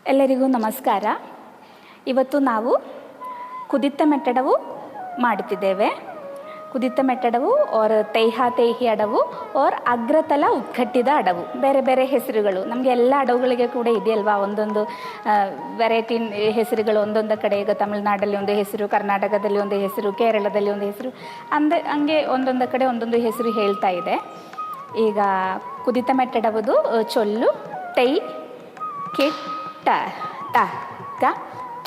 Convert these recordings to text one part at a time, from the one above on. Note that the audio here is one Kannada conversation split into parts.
ಎಲ್ಲರಿಗೂ ನಮಸ್ಕಾರ. ಇವತ್ತು ನಾವು ಕುದಿತ ಮೆಟ್ಟಡವು ಮಾಡುತ್ತಿದ್ದೇವೆ. ಕುದಿತ ಮೆಟ್ಟಡವು और ತೈಹಾ ತೈಹಿ ಅಡವು और ಅಗ್ರತಲ ಉದ್ಗಟ್ಟಿದ ಅಡವು. ಬೇರೆ ಬೇರೆ ಹೆಸರುಗಳು ನಮಗೆ ಎಲ್ಲ ಅಡವುಗಳಿಗೆ ಕೂಡ ಇದೆಯಲ್ವಾ, ಒಂದೊಂದು ವೆರೈಟಿ ಹೆಸರುಗಳು ಒಂದೊಂದು ಕಡೆ. ಈಗ ತಮಿಳುನಾಡಲ್ಲಿ ಒಂದು ಹೆಸರು, ಕರ್ನಾಟಕದಲ್ಲಿ ಒಂದು ಹೆಸರು, ಕೇರಳದಲ್ಲಿ ಒಂದು ಹೆಸರು, ಹಂಗೆ ಒಂದೊಂದು ಕಡೆ ಒಂದೊಂದು ಹೆಸರು ಹೇಳ್ತಾ ಇದೆ. ಈಗ ಕುದಿತ ಮೆಟ್ಟಡವುದು ಚೊಲ್ಲು ತೈ ಕಿಟ್ಟ ತ ಕ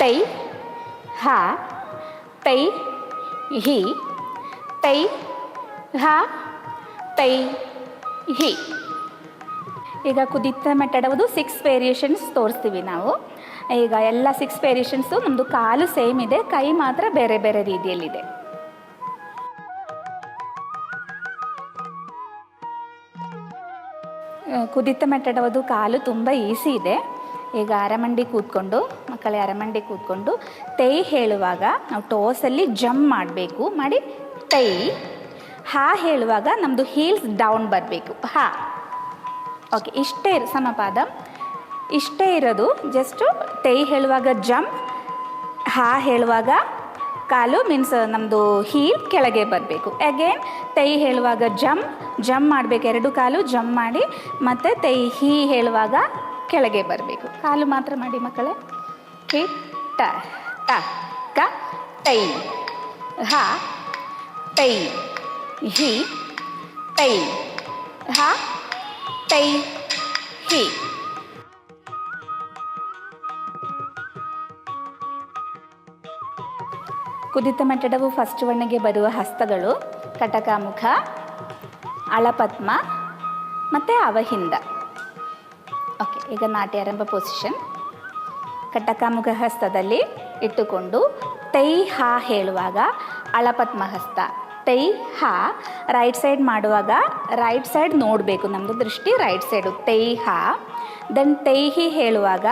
ತೈ ಹ ತೈ ಹಿ ತೈ ಹ ತೈ ಹಿ. ಈಗ ಕುದಿತ ಮೆಟ್ಟಡವುದು 6 ವೇರಿಯೇಷನ್ಸ್ ತೋರಿಸ್ತೀವಿ ನಾವು. ಈಗ ಎಲ್ಲ 6 ವೇರಿಯೇಷನ್ಸು ನಮ್ಮದು ಕಾಲು ಸೇಮ್ ಇದೆ, ಕೈ ಮಾತ್ರ ಬೇರೆ ಬೇರೆ ರೀತಿಯಲ್ಲಿದೆ. ಕುದಿತ ಮೆಟ್ಟಡವುದು ಕಾಲು ತುಂಬ ಈಸಿ ಇದೆ. ಈಗ ಅರಮಂಡಿ ಕೂತ್ಕೊಂಡು, ಮಕ್ಕಳೇ ಅರಮಂಡಿ ಕೂತ್ಕೊಂಡು ತೈ ಹೇಳುವಾಗ ನಾವು ಟೋಸಲ್ಲಿ ಜಂಪ್ ಮಾಡಬೇಕು, ಮಾಡಿ ತೈ. ಹಾ ಹೇಳುವಾಗ ನಮ್ಮದು ಹೀಲ್ಸ್ ಡೌನ್ ಬರಬೇಕು, ಹಾ. ಓಕೆ, ಇಷ್ಟೇ ಸಮಪಾದ, ಇಷ್ಟೇ ಇರೋದು. ಜಸ್ಟು ತೈ ಹೇಳುವಾಗ ಜಂಪ್, ಹಾ ಹೇಳುವಾಗ ಕಾಲು ಮೀನ್ಸ್ ನಮ್ಮದು ಹೀಲ್ ಕೆಳಗೆ ಬರಬೇಕು. ಅಗೇನ್ ತೈ ಹೇಳುವಾಗ ಜಂಪ್ ಮಾಡಬೇಕು, ಎರಡು ಕಾಲು ಜಂಪ್ ಮಾಡಿ, ಮತ್ತು ತೈ ಹಿ ಹೇಳುವಾಗ ಕೆಳಗೆ ಬರಬೇಕು. ಕಾಲು ಮಾತ್ರ ಮಾಡಿ ಮಕ್ಕಳೇ. ಕಿಟ್ಟ ತ ಕ ತೈ ಹ ತೈ ಹಿ ತೈ ಹ ತೈ ಹಿ. ಕುದಿತ ಮೆಟ್ಟಡವು ಫಸ್ಟ್ ಒಣ್ಣಿಗೆ ಬರುವ ಹಸ್ತಗಳು ಕಟಕಮುಖ, ಅಳಪದ್ಮ ಮತ್ತು ಅವಹಿಂದ. ಓಕೆ, ಈಗ ನಾಟ್ಯಾರಂಭ ಪೊಸಿಷನ್. ಕಟಕಮುಖ ಹಸ್ತದಲ್ಲಿ ಇಟ್ಟುಕೊಂಡು ತೈ ಹಾ ಹೇಳುವಾಗ ಅಳಪದ್ಮ ಹಸ್ತ, ತೈ ಹಾ. ರೈಟ್ ಸೈಡ್ ಮಾಡುವಾಗ ರೈಟ್ ಸೈಡ್ ನೋಡಬೇಕು, ನಮ್ಮದು ದೃಷ್ಟಿ ರೈಟ್ ಸೈಡು, ತೈ ಹಾ. ದೆನ್ ತೈ ಹಿ ಹೇಳುವಾಗ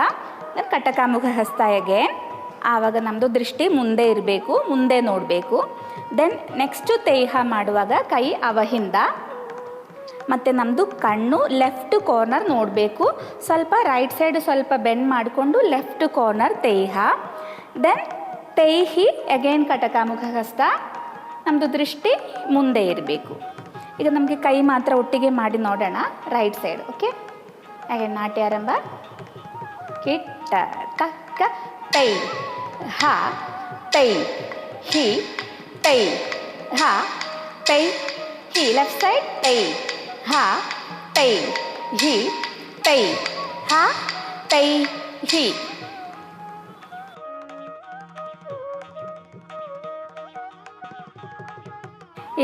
ಕಟಕಮುಖ ಹಸ್ತ ಅಗೇನ್, ಆವಾಗ ನಮ್ಮದು ದೃಷ್ಟಿ ಮುಂದೆ ಇರಬೇಕು, ಮುಂದೆ ನೋಡಬೇಕು. ದೆನ್ ನೆಕ್ಸ್ಟು ತೈ ಹಾ ಮಾಡುವಾಗ ಕೈ ಅವಹಿಂದ, ಮತ್ತು ನಮ್ಮದು ಕಣ್ಣು ಲೆಫ್ಟ್ ಕಾರ್ನರ್ ನೋಡಬೇಕು. ಸ್ವಲ್ಪ ರೈಟ್ ಸೈಡ್ ಸ್ವಲ್ಪ ಬೆಂಡ್ ಮಾಡಿಕೊಂಡು ಲೆಫ್ಟ್ ಕಾರ್ನರ್ ತೈ ಹಾ. ದೆನ್ ತೈ ಹಿ ಅಗೇನ್ ಕಟಕಮುಖ ಹಸ್ತ, ನಮ್ಮದು ದೃಷ್ಟಿ ಮುಂದೆ ಇರಬೇಕು. ಈಗ ನಮಗೆ ಕೈ ಮಾತ್ರ ಒಟ್ಟಿಗೆ ಮಾಡಿ ನೋಡೋಣ, ರೈಟ್ ಸೈಡ್. ಓಕೆ, ಅಗೇನ್ ನಾಟ್ಯಾರಂಭ. ಕಿಟ್ಟ ಕ ಕ ತೈ ಹ ತೈ ಹಿ ತೈ ಹ ತೈ ಹಿ. ಲೆಫ್ಟ್ ಸೈಡ್ ತೈ ಹ ತೈ ಹಿ ತೈ ಹ ತೈ ಹಿ.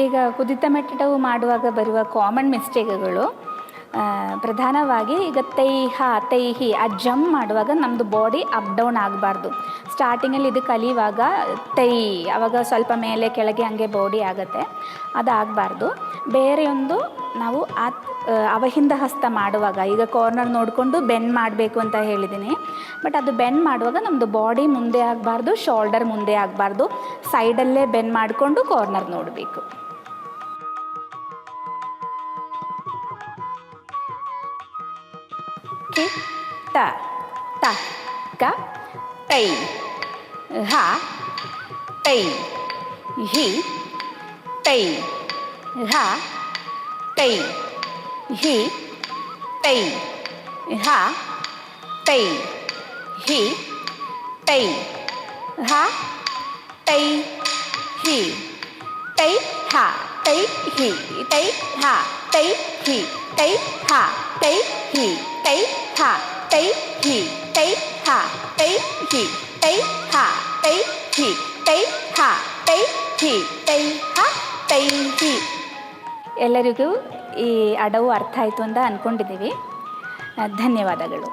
ಈಗ ಕುದಿತ ಮೆಟ್ಟಡವು ಮಾಡುವಾಗ ಬರುವ ಕಾಮನ್ ಮಿಸ್ಟೇಕ್ಗಳು ಪ್ರಧಾನವಾಗಿ ಈಗ ತೈ ಹ ತೈ ಹಿ ಆ ಜಂಪ್ ಮಾಡುವಾಗ ನಮ್ಮದು ಬಾಡಿ ಅಪ್ ಡೌನ್ ಆಗಬಾರ್ದು. ಸ್ಟಾರ್ಟಿಂಗಲ್ಲಿ ಇದು ಕಲಿಯುವಾಗ ತೈ ಆವಾಗ ಸ್ವಲ್ಪ ಮೇಲೆ ಕೆಳಗೆ ಹಂಗೆ ಬಾಡಿ ಆಗುತ್ತೆ, ಅದಾಗಬಾರ್ದು. ಬೇರೆ ಒಂದು ನಾವು ಅವಹಿಂದ ಹಸ್ತ ಮಾಡುವಾಗ ಈಗ ಕಾರ್ನರ್ ನೋಡಿಕೊಂಡು ಬೆಂಡ್ ಮಾಡಬೇಕು ಅಂತ ಹೇಳಿದ್ದೀನಿ. ಬಟ್ ಅದು ಬೆಂಡ್ ಮಾಡುವಾಗ ನಮ್ಮದು ಬಾಡಿ ಮುಂದೆ ಆಗಬಾರ್ದು, ಶೋಲ್ಡರ್ ಮುಂದೆ ಆಗಬಾರ್ದು, ಸೈಡಲ್ಲೇ ಬೆಂಡ್ ಮಾಡಿಕೊಂಡು ಕಾರ್ನರ್ ನೋಡಬೇಕು. ಕಿಟ್ಟ ತ ಕ ತೈ ಹ ತೈ ಹಿ ತೈ ಹ ತೈ ಹಿ ತೈ ಹ ತೈ ಹಿ ತೈ ಹ ತೈ ಹಿ ತೈ ಹ ತೈ ಹಿ ತೈ ಹ ತೈ ಹಿ ತೈ ಹ ತೈ ಹಿ ತೈ ಹ ತೈ ಹಿ ತೈ ಹ ತೈ ಹಿ ತೈ ಹ ತೈ ಹಿ ತೈ ಹ ತೈ ಹಿ ತೈ ಹ ತೈ ಹಿ. ಎಲ್ಲರಿಗೂ ಈ ಅಡವು ಅರ್ಥ ಆಯಿತು ಅಂತ ಅಂದ್ಕೊಂಡಿದ್ದೀವಿ. ಧನ್ಯವಾದಗಳು.